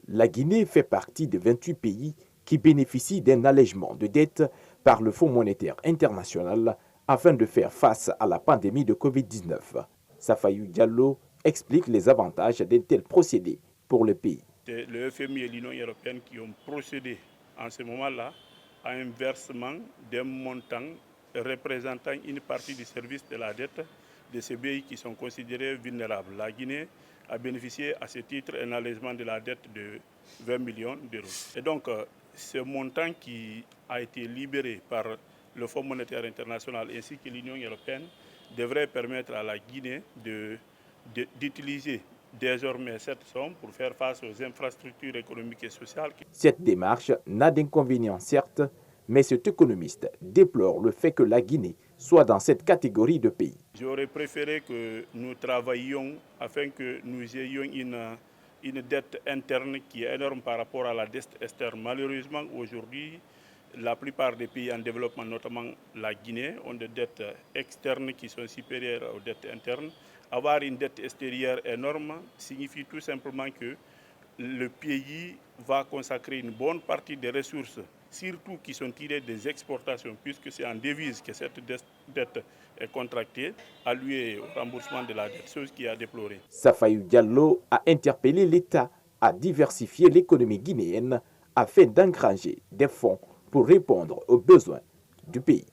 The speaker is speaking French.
La Guinée fait partie des 28 pays qui bénéficient d'un allègement de dette par le Fonds monétaire international afin de faire face à la pandémie de Covid-19. Safayou Diallo explique les avantages d'un tel procédé pour le pays. C'est le FMI et l'Union européenne qui ont procédé en ce moment-là à un versement d'un montant représentant une partie du service de la dette de ces pays qui sont considérés vulnérables. La Guinée a bénéficié à ce titre un allègement de la dette de 20 millions d'euros. Et donc, ce montant qui a été libéré par le Fonds monétaire international ainsi que l'Union européenne devrait permettre à la Guinée d'utiliser désormais cette somme pour faire face aux infrastructures économiques et sociales. Cette démarche n'a d'inconvénient certes, mais cet économiste déplore le fait que la Guinée soit dans cette catégorie de pays. J'aurais préféré que nous travaillions afin que nous ayons une dette interne qui est énorme par rapport à la dette externe. Malheureusement, aujourd'hui, la plupart des pays en développement, notamment la Guinée, ont des dettes externes qui sont supérieures aux dettes internes. Avoir une dette extérieure énorme signifie tout simplement que le pays va consacrer une bonne partie des ressources, surtout qui sont tirées des exportations, puisque c'est en devise que cette dette est contractée, allouée au remboursement de la dette, chose qui a déploré. Safayou Diallo a interpellé l'État à diversifier l'économie guinéenne afin d'engranger des fonds pour répondre aux besoins du pays.